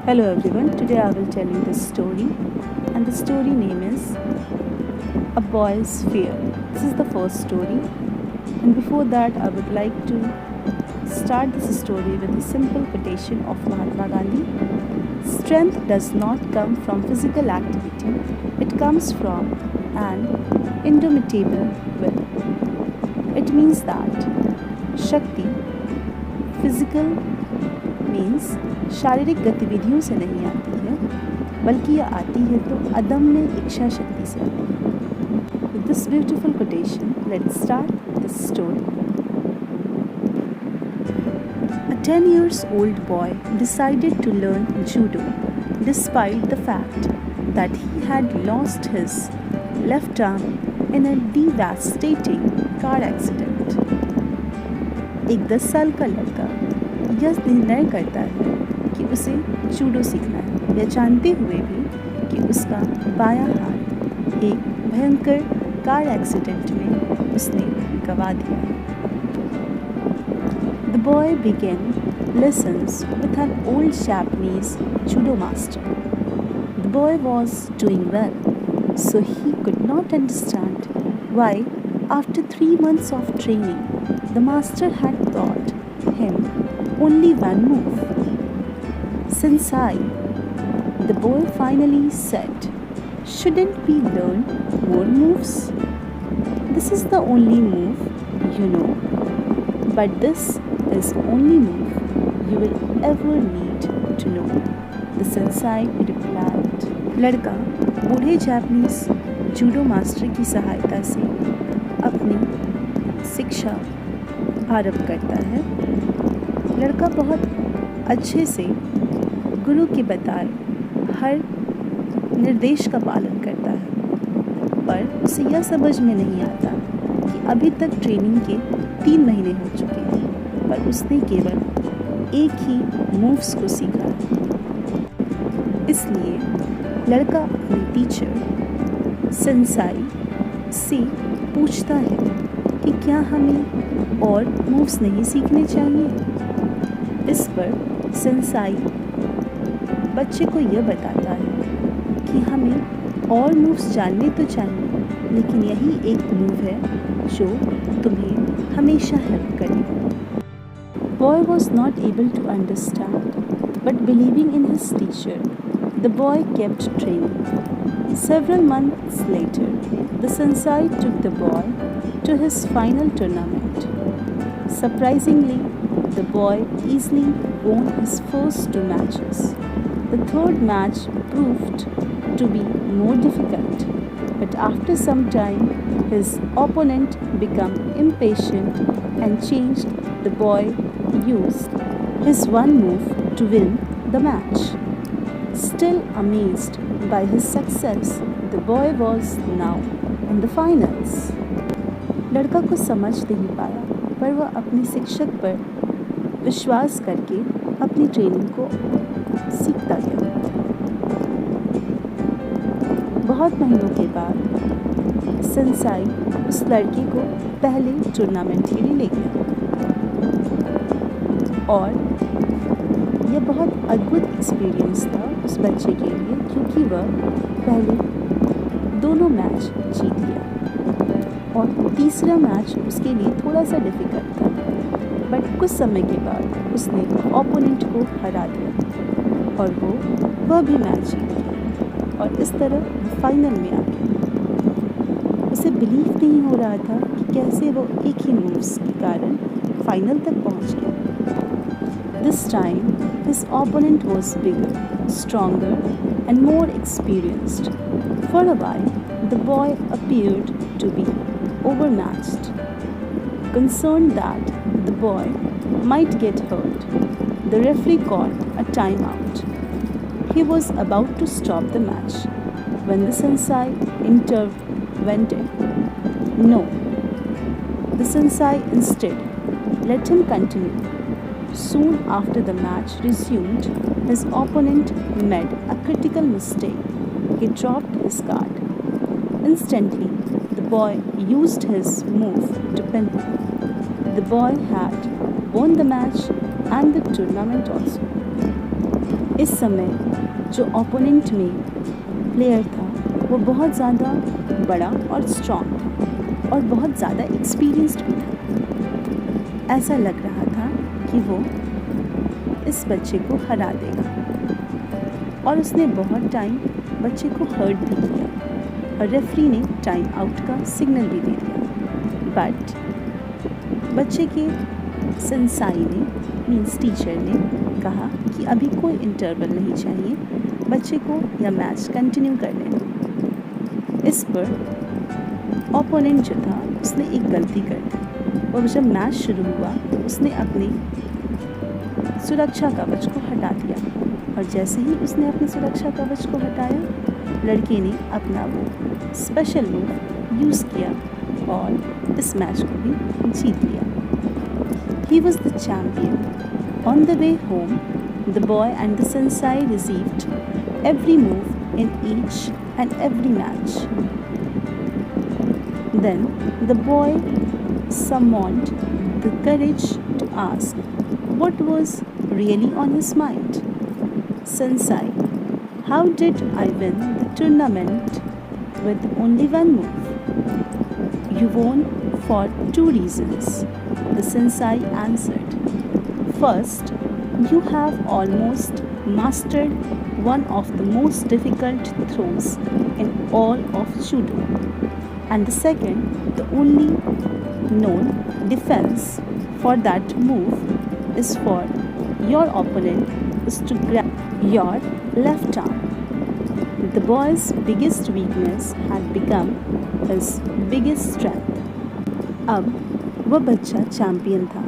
Hello everyone, today I will tell you the story, and the story name is A Boy's Fear. This is the first story, and before that, I would like to start this story with a simple quotation of Mahatma Gandhi. Strength does not come from physical activity, it comes from an indomitable will. It means that Shakti, physical means शारीरिक गतिविधियों से नहीं आती है, बल्कि यह आती है तो अदम्य इच्छा शक्ति से आती है. With this beautiful quotation, let's start this story. A 10-year-old boy decided to learn judo despite the fact that he had lost his left arm in a devastating car accident. एक 10 साल का लड़का यह निर्णय करता है कि उसे जूडो सीखना है, यह जानते हुए भी कि उसका बायां हाथ एक भयंकर कार एक्सीडेंट में उसने गंवा दिया है. The boy began lessons with an old Japanese judo master. The boy was doing well, so he could not understand why, after 3 months of training, the master had taught him only one move. Sensei, the boy finally said, shouldn't we learn more moves? This is the only move you know, but this is only move you will ever need to know, the sensei replied. लड़का बूढ़े Japanese judo master की सहायता से अपनी शिक्षा आरंभ करता है. लड़का बहुत अच्छे से गुरु के बताए हर निर्देश का पालन करता है, पर उसे यह समझ में नहीं आता कि अभी तक ट्रेनिंग के 3 महीने हो चुके हैं, पर उसने केवल एक ही मूव्स को सीखा है. इसलिए लड़का अपने टीचर सेंसाई से पूछता है कि क्या हमें और मूव्स नहीं सीखने चाहिए. इस पर सेंसाई बच्चे को यह बताता है कि हमें और मूव्स जानने तो चाहिए, लेकिन यही एक मूव है जो तुम्हें हमेशा हेल्प करेगा. Boy was not able to understand, but believing in his teacher, the boy kept training. Several months later, the sensei took the boy to his final tournament. Surprisingly, the boy easily won his first 2 matches. The third match proved to be more difficult, but after some time, his opponent became impatient and changed. The boy used his one move to win the match. Still amazed by his success, the boy was now in the finals. लड़का कुछ समझ नहीं पाया, पर वह अपने शिक्षक पर विश्वास करके अपनी ट्रेनिंग को सीखता गया. बहुत महीनों के बाद सेंसाई उस लड़के को पहले टूर्नामेंट के लिए ले गया, और यह बहुत अद्भुत एक्सपीरियंस था उस बच्चे के लिए, क्योंकि वह पहले दोनों मैच जीत गया और तीसरा मैच उसके लिए थोड़ा सा डिफ़िकल्ट था, बट कुछ समय के बाद उसने ओपोनेंट को हरा दिया और वह भी मैच जीत गया और इस तरह फाइनल में आ गया. उसे बिलीव नहीं हो रहा था कि कैसे वो एक ही मूव्स के कारण फाइनल तक पहुंच गया. This time his opponent was bigger, stronger and more experienced. For a while, the boy appeared to be overmatched. Concerned that the boy might get hurt, the referee called a timeout. He was about to stop the match when the sensei intervened. No, the sensei instead let him continue. Soon after the match resumed, his opponent made a critical mistake. He dropped his card. Instantly, the boy used his move to pin him. The boy had won the match and the tournament also. इस समय जो opponent में player था वो बहुत ज़्यादा बड़ा और स्ट्रॉन्ग था और बहुत ज़्यादा एक्सपीरियंस्ड भी था। ऐसा लग रहा था कि वो इस बच्चे को हरा देगा और उसने बहुत टाइम बच्चे को हर्ट भी किया और रेफरी ने टाइम आउट का सिग्नल भी दे दिया। बट बच्चे के सेंसाई ने मीन्स टीचर ने कहा कि अभी कोई इंटरवल नहीं चाहिए, बच्चे को यह मैच कंटिन्यू कर लेना। इस पर ओपोनेंट जो था उसने एक गलती कर दी और जब मैच शुरू हुआ उसने अपनी सुरक्षा कवच को हटा दिया और जैसे ही उसने अपनी सुरक्षा कवच को हटाया लड़के ने अपना वो स्पेशल मूव यूज़ किया और इस मैच को भी जीत लिया। He was the champion. On the way home, the boy and the sensei received every move in each and every match. Then the boy summoned the courage to ask what was really on his mind. Sensei, how did I win the tournament with only one move? You won for two reasons, the sensei answered. First, you have almost mastered one of the most difficult throws in all of judo. And the second, the only known defense for that move is for your opponent is to grab your left arm. The boy's biggest weakness had become his biggest strength. अब वह बच्चा champion था।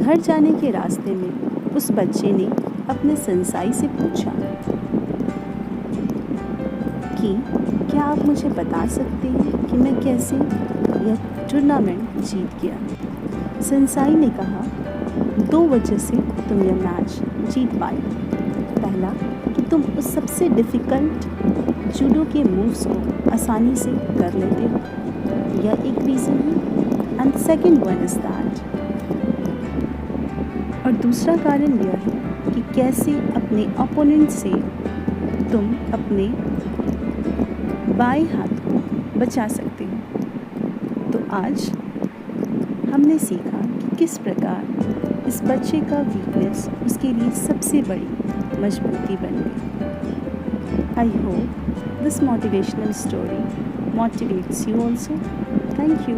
घर जाने के रास्ते में उस बच्चे ने अपने सेंसाई से पूछा कि क्या आप मुझे बता सकते हैं कि मैं कैसे यह टूर्नामेंट जीत गया। सेंसाई ने कहा 2 वजह से तुम यह मैच जीत पाए। पहला कि तुम उस सबसे डिफ़िकल्ट जूडो के मूव्स को आसानी से कर लेते हो, यह एक रीज़न है। And second one is that, और दूसरा कारण यह है कि कैसे अपने ओपोनेंट से तुम अपने बाएं हाथ को बचा सकते हो। तो आज हमने सीखा कि किस प्रकार इस बच्चे का वीकनेस उसके लिए सबसे बड़ी मजबूती बन गई। I hope this motivational story motivates you also. Thank you.